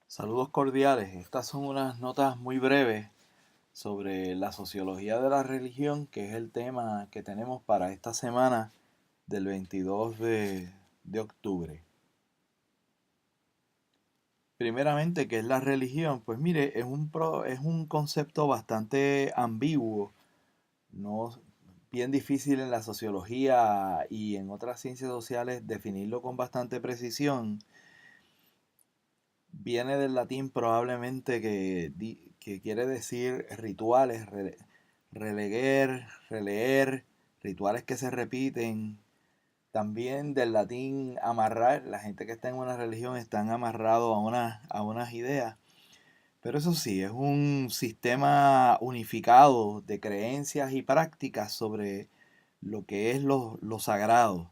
Saludos cordiales. Estas son unas notas muy breves sobre la sociología de la religión, que es el tema que tenemos para esta semana del 22 de octubre. Primeramente, ¿qué es la religión? Pues mire, es un concepto bastante ambiguo, no bien difícil en la sociología y en otras ciencias sociales definirlo con bastante precisión. Viene del latín probablemente que quiere decir rituales, releer, rituales que se repiten. También del latín amarrar, la gente que está en una religión están amarrados a unas ideas. Pero eso sí, es un sistema unificado de creencias y prácticas sobre lo que es lo sagrado.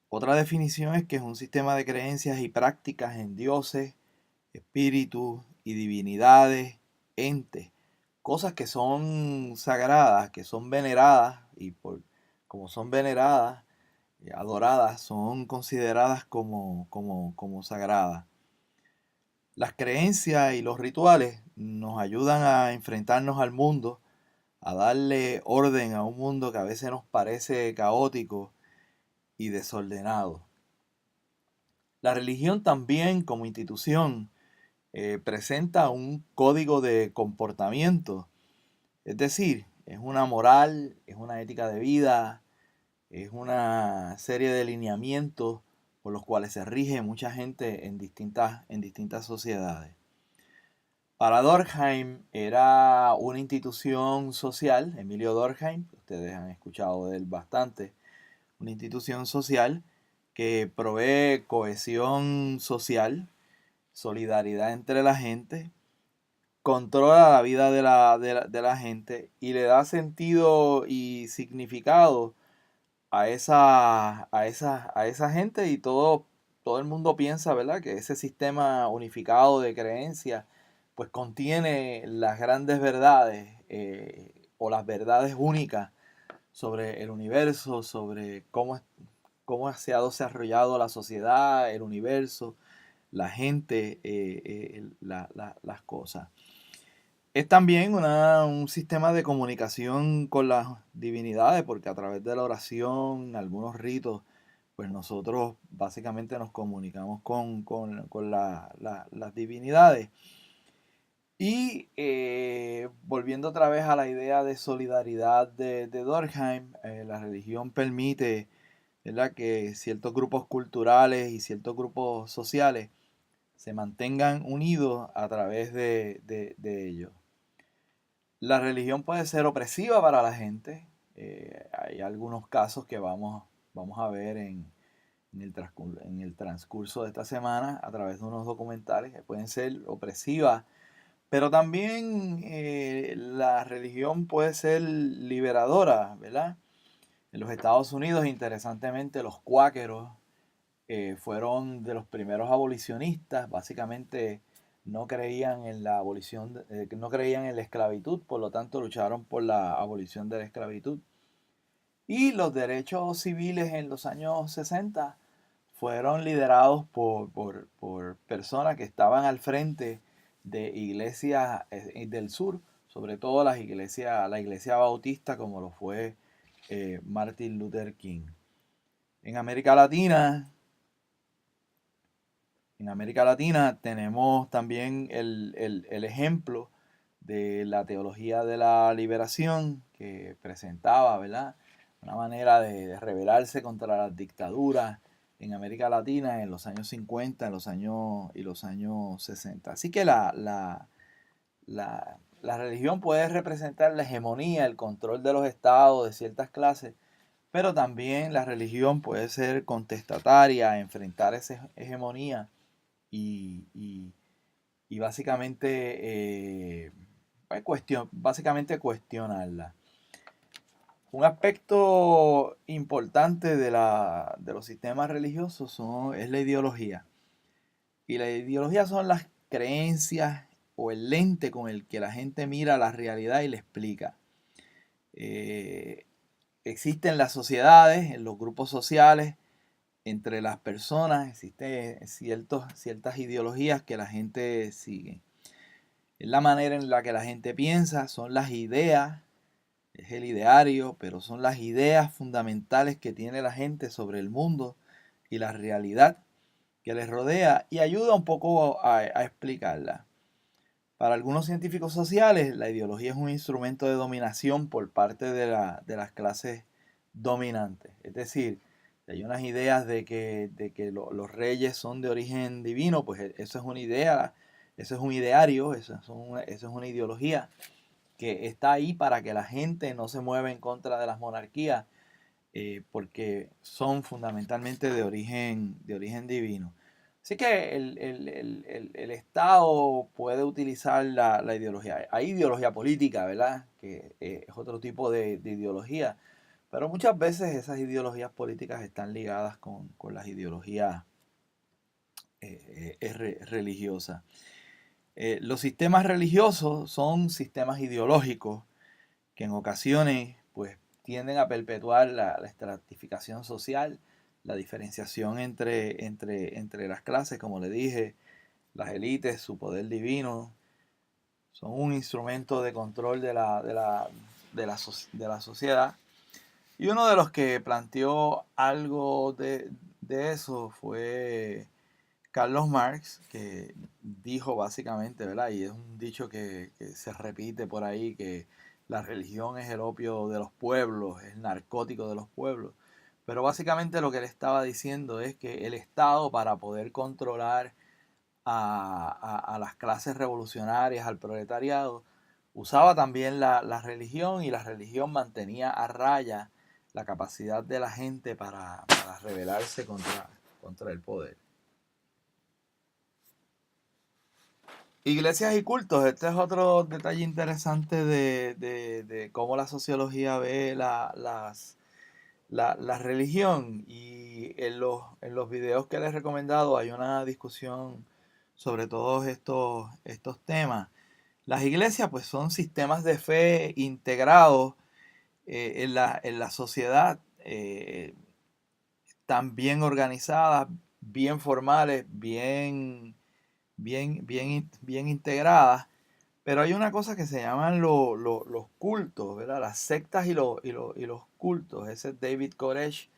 Otra definición es que es un sistema de creencias y prácticas en dioses, espíritus y divinidades, entes, cosas que son sagradas, que son veneradas y como son veneradas, adoradas, son consideradas como sagradas. Las creencias y los rituales nos ayudan a enfrentarnos al mundo, a darle orden a un mundo que a veces nos parece caótico y desordenado. La religión también como institución presenta un código de comportamiento, es decir, es una moral, es una ética de vida, es una serie de lineamientos por los cuales se rige mucha gente en distintas sociedades. Para Durkheim era una institución social, Emilio Durkheim, ustedes han escuchado de él bastante, una institución social que provee cohesión social, solidaridad entre la gente, controla la vida de la gente y le da sentido y significado a esa gente y todo el mundo piensa, ¿verdad? Que ese sistema unificado de creencias pues contiene las grandes verdades o las verdades únicas sobre el universo, sobre cómo se ha desarrollado la sociedad, el universo, la gente, las cosas. Es también un sistema de comunicación con las divinidades, porque a través de la oración, algunos ritos, pues nosotros básicamente nos comunicamos con las divinidades. Y volviendo otra vez a la idea de solidaridad de Durkheim, la religión permite, ¿verdad?, que ciertos grupos culturales y ciertos grupos sociales se mantengan unidos a través de ellos. La religión puede ser opresiva para la gente. Hay algunos casos que vamos a ver en el transcurso de esta semana a través de unos documentales que pueden ser opresivas, pero también la religión puede ser liberadora, ¿verdad? En los Estados Unidos, interesantemente, los cuáqueros fueron de los primeros abolicionistas, básicamente no creían en la abolición, no creían en la esclavitud, por lo tanto lucharon por la abolición de la esclavitud. Y los derechos civiles en los años 60 fueron liderados por personas que estaban al frente de iglesias del sur, sobre todo la iglesia bautista como lo fue Martin Luther King. En América Latina, En América Latina tenemos también el ejemplo de la teología de la liberación que presentaba, ¿verdad?, una manera de rebelarse contra las dictaduras en América Latina en los años 50 y los años 60. Así que la religión puede representar la hegemonía, el control de los estados, de ciertas clases, pero también la religión puede ser contestataria, enfrentar esa hegemonía y, y- y básicamente, pues, básicamente cuestionarla. Un aspecto importante de los sistemas religiosos es la ideología. Y la ideología son las creencias o el lente con el que la gente mira la realidad y le explica. Eh, Existen las sociedades, en los grupos sociales, entre las personas existen ciertas ideologías que la gente sigue. Es la manera en la que la gente piensa, son las ideas, es el ideario, pero son las ideas fundamentales que tiene la gente sobre el mundo y la realidad que les rodea y ayuda un poco a explicarla. Para algunos científicos sociales, la ideología es un instrumento de dominación por parte de las clases dominantes. Es decir, hay unas ideas de que los reyes son de origen divino, pues eso es una idea, eso es un ideario, eso es una ideología que está ahí para que la gente no se mueva en contra de las monarquías, porque son fundamentalmente de origen divino. Así que el Estado puede utilizar la ideología. Hay ideología política, ¿verdad? Que es otro tipo de ideología. Pero muchas veces esas ideologías políticas están ligadas con las ideologías religiosas. Los sistemas religiosos son sistemas ideológicos que en ocasiones pues tienden a perpetuar la estratificación social, la diferenciación entre las clases, como le dije, las élites, su poder divino, son un instrumento de control de la sociedad. Y uno de los que planteó algo de eso fue Carlos Marx, que dijo básicamente, ¿verdad? Y es un dicho que se repite por ahí, que la religión es el opio de los pueblos, es el narcótico de los pueblos. Pero básicamente lo que él estaba diciendo es que el Estado, para poder controlar a las clases revolucionarias, al proletariado, usaba también la religión, y la religión mantenía a raya la capacidad de la gente para rebelarse contra el poder. Iglesias y cultos, este es otro detalle interesante de cómo la sociología ve la religión. Y en los videos que les he recomendado hay una discusión sobre todos estos temas. Las iglesias pues son sistemas de fe integrados en la sociedad, tan bien organizadas, bien formales, bien integradas. Pero hay una cosa que se llaman los cultos, ¿verdad? Las sectas y los cultos. Ese es David Koresh,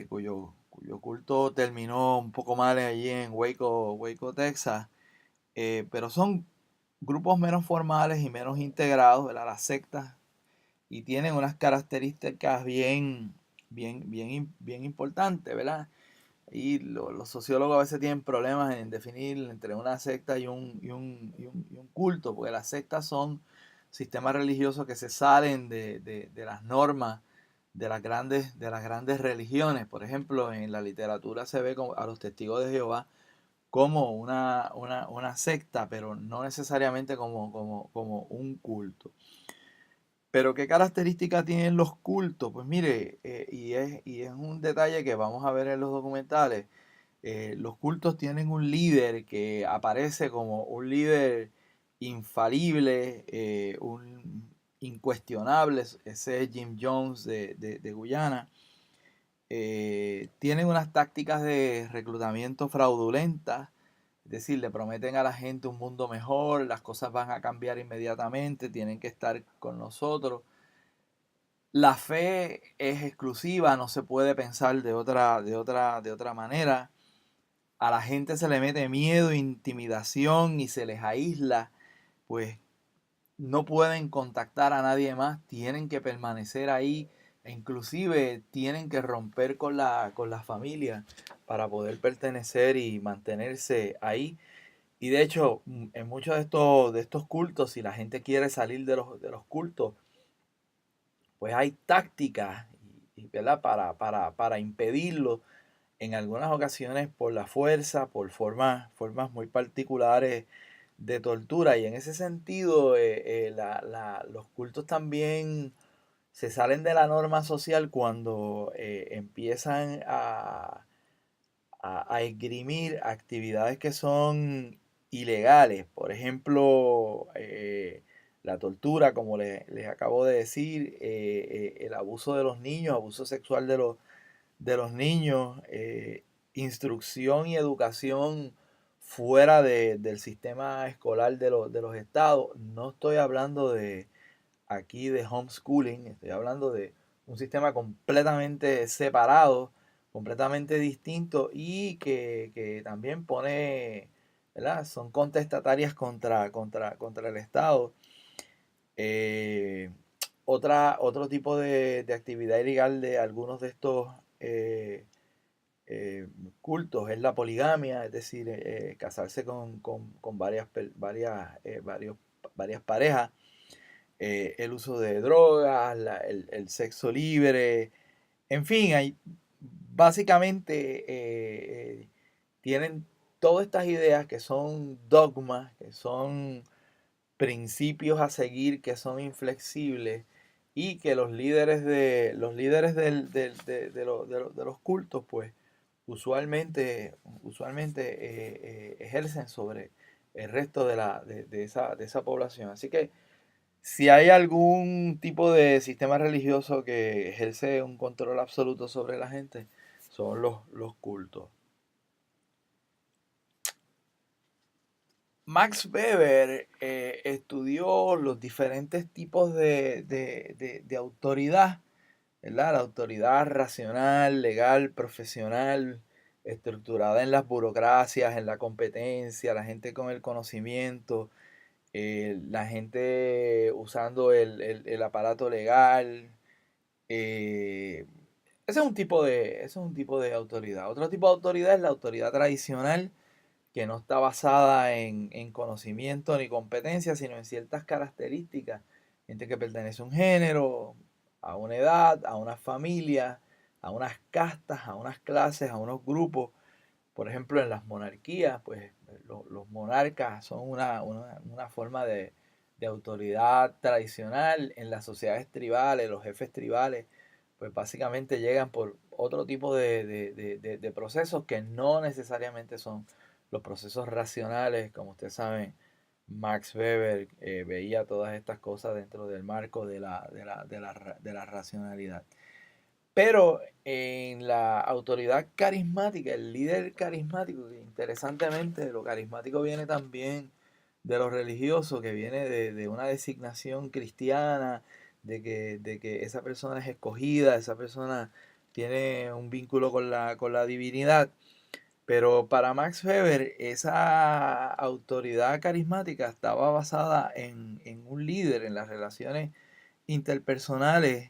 cuyo culto terminó un poco mal allí en Waco, Texas. Pero son grupos menos formales y menos integrados, ¿verdad? Las sectas, y tienen unas características bien importantes, ¿verdad? Y los sociólogos a veces tienen problemas en definir entre una secta y un culto, porque las sectas son sistemas religiosos que se salen de las normas de las grandes religiones. Por ejemplo, en la literatura se ve a los testigos de Jehová como una secta, pero no necesariamente como un culto. Pero ¿qué características tienen los cultos? Pues mire, y es un detalle que vamos a ver en los documentales. Los cultos tienen un líder que aparece como un líder infalible, un incuestionable. Ese es Jim Jones de Guyana. Tienen unas tácticas de reclutamiento fraudulentas, es decir, le prometen a la gente un mundo mejor, las cosas van a cambiar inmediatamente, tienen que estar con nosotros. La fe es exclusiva, no se puede pensar de otra manera. A la gente se le mete miedo, intimidación y se les aísla, pues no pueden contactar a nadie más, tienen que permanecer ahí, e inclusive tienen que romper con la familia para poder pertenecer y mantenerse ahí. Y de hecho, en muchos de estos cultos, si la gente quiere salir de los cultos, pues hay tácticas, ¿verdad? Para impedirlo, en algunas ocasiones por la fuerza, por formas muy particulares de tortura. Y en ese sentido, los cultos también se salen de la norma social cuando empiezan a esgrimir actividades que son ilegales. Por ejemplo, la tortura, como les acabo de decir, el abuso de los niños, abuso sexual de los niños, instrucción y educación fuera del sistema escolar de los estados. No estoy hablando de aquí de homeschooling, estoy hablando de un sistema completamente separado, completamente distinto y que también pone, ¿verdad? Son contestatarias contra el Estado. Eh, otro tipo de actividad ilegal de algunos de estos eh, cultos es la poligamia, es decir, casarse con varias parejas, el uso de drogas, el sexo libre, en fin, básicamente tienen todas estas ideas que son dogmas, que son principios a seguir, que son inflexibles y que los líderes de los cultos, pues usualmente ejercen sobre el resto de esa población. Así que si hay algún tipo de sistema religioso que ejerce un control absoluto sobre la gente, son los cultos. Max Weber estudió los diferentes tipos de autoridad, ¿verdad? La autoridad racional, legal, profesional, estructurada en las burocracias, en la competencia, la gente con el conocimiento, la gente usando el aparato legal. eh, ese es un tipo de autoridad. Otro tipo de autoridad es la autoridad tradicional, que no está basada en conocimiento ni competencia, sino en ciertas características. Gente que pertenece a un género, a una edad, a una familia, a unas castas, a unas clases, a unos grupos. Por ejemplo, en las monarquías, pues los monarcas son una forma de autoridad tradicional. En las sociedades tribales, los jefes tribales, pues básicamente llegan por otro tipo de procesos que no necesariamente son los procesos racionales. Como ustedes saben, Max Weber veía todas estas cosas dentro del marco de la racionalidad. Pero en la autoridad carismática, el líder carismático, que interesantemente lo carismático viene también de lo religioso, que viene de una designación cristiana, de que esa persona es escogida, esa persona tiene un vínculo con la divinidad. Pero para Max Weber, esa autoridad carismática estaba basada en un líder, en las relaciones interpersonales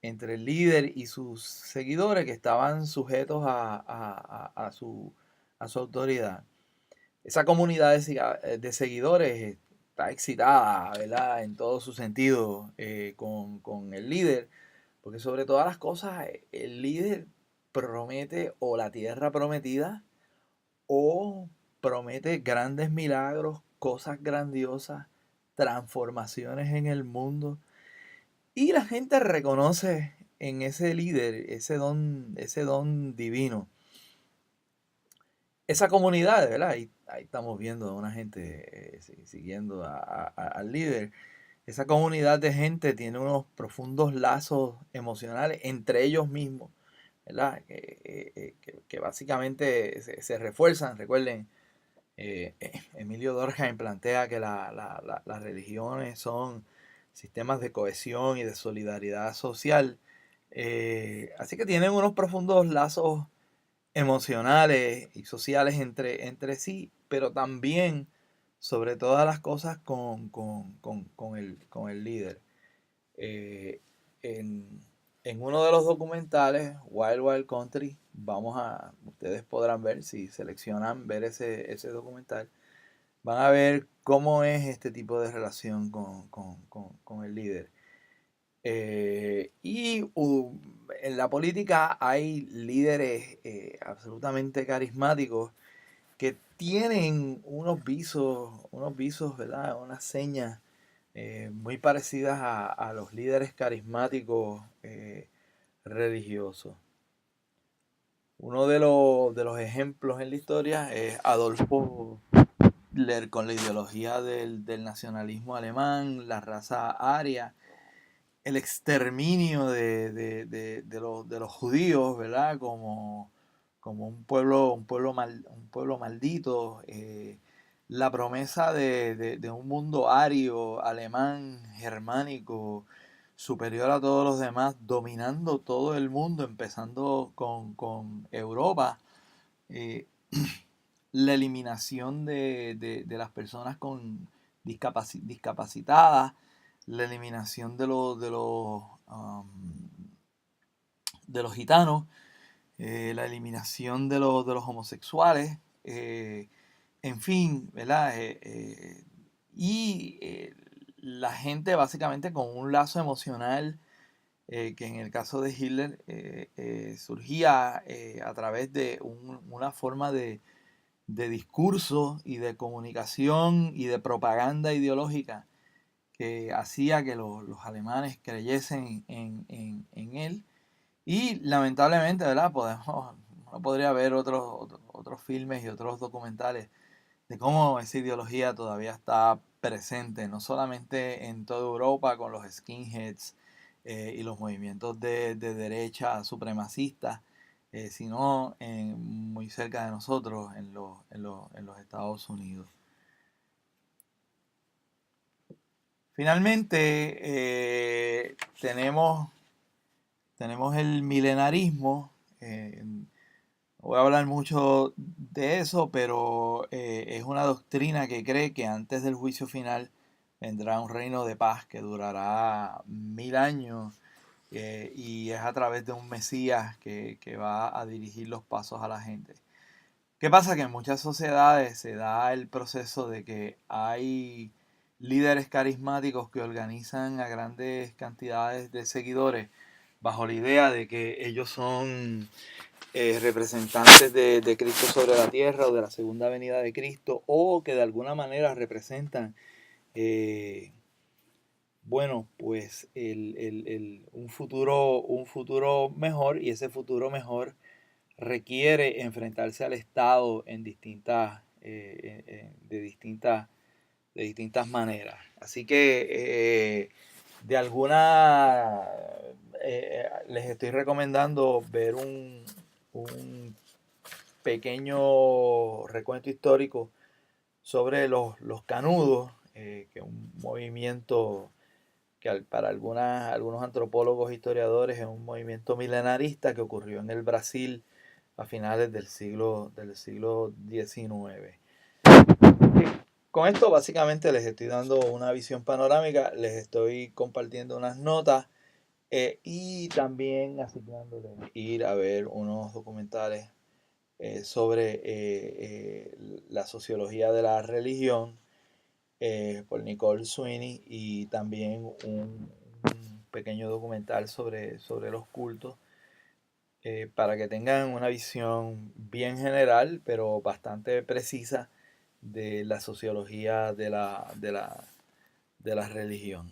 entre el líder y sus seguidores que estaban sujetos a su autoridad. Esa comunidad de seguidores está excitada, ¿verdad? En todo su sentido con el líder, porque sobre todas las cosas el líder promete o la tierra prometida o promete grandes milagros, cosas grandiosas, transformaciones en el mundo. Y la gente reconoce en ese líder ese don divino. Esa comunidad, ¿verdad? Ahí estamos viendo a una gente siguiendo al líder. Esa comunidad de gente tiene unos profundos lazos emocionales entre ellos mismos, ¿verdad? Que básicamente se refuerzan. Recuerden, Emilio Durkheim plantea que las religiones son sistemas de cohesión y de solidaridad social. Así que tienen unos profundos lazos emocionales y sociales entre sí, pero también, sobre todas las cosas, con el líder. Eh, en, en uno de los documentales, Wild Wild Country, ustedes podrán ver, si seleccionan ver ese documental, van a ver cómo es este tipo de relación con el líder. En la política hay líderes absolutamente carismáticos que tienen unos visos, ¿verdad? Unas señas muy parecidas a los líderes carismáticos religiosos. Uno de los ejemplos en la historia es Adolfo Hitler con la ideología del nacionalismo alemán, la raza aria. el exterminio de los judíos, ¿verdad? Como un pueblo maldito, la promesa de un mundo ario, alemán, germánico, superior a todos los demás, dominando todo el mundo, empezando con Europa, eh, la eliminación de las personas con discapacitadas, la eliminación de los gitanos, la eliminación de los homosexuales, en fin, ¿verdad? Y la gente básicamente con un lazo emocional que en el caso de Hitler surgía a través de una forma de discurso y de comunicación y de propaganda ideológica que hacía que los alemanes creyesen en él. Y lamentablemente, ¿verdad? Uno podría ver otros filmes y otros documentales de cómo esa ideología todavía está presente, no solamente en toda Europa con los skinheads y los movimientos de derecha supremacistas, sino muy cerca de nosotros, en los Estados Unidos. Finalmente, tenemos el milenarismo. No voy a hablar mucho de eso, pero es una doctrina que cree que antes del juicio final vendrá un reino de paz que durará 1000 años, y es a través de un Mesías que va a dirigir los pasos a la gente. ¿Qué pasa? Que en muchas sociedades se da el proceso de que hay líderes carismáticos que organizan a grandes cantidades de seguidores bajo la idea de que ellos son representantes de Cristo sobre la tierra o de la segunda venida de Cristo, o que de alguna manera representan, eh, bueno, pues un futuro mejor, y ese futuro mejor requiere enfrentarse al Estado en de distintas maneras. Así que les estoy recomendando ver un pequeño recuento histórico sobre los canudos, que es un movimiento que para algunos antropólogos e historiadores es un movimiento milenarista que ocurrió en el Brasil a finales del siglo XIX. Con esto básicamente les estoy dando una visión panorámica, les estoy compartiendo unas notas, y también asignándoles ir a ver unos documentales sobre la sociología de la religión, por Nicole Sweeney, y también un pequeño documental sobre los cultos, para que tengan una visión bien general, pero bastante precisa de la sociología de la religión.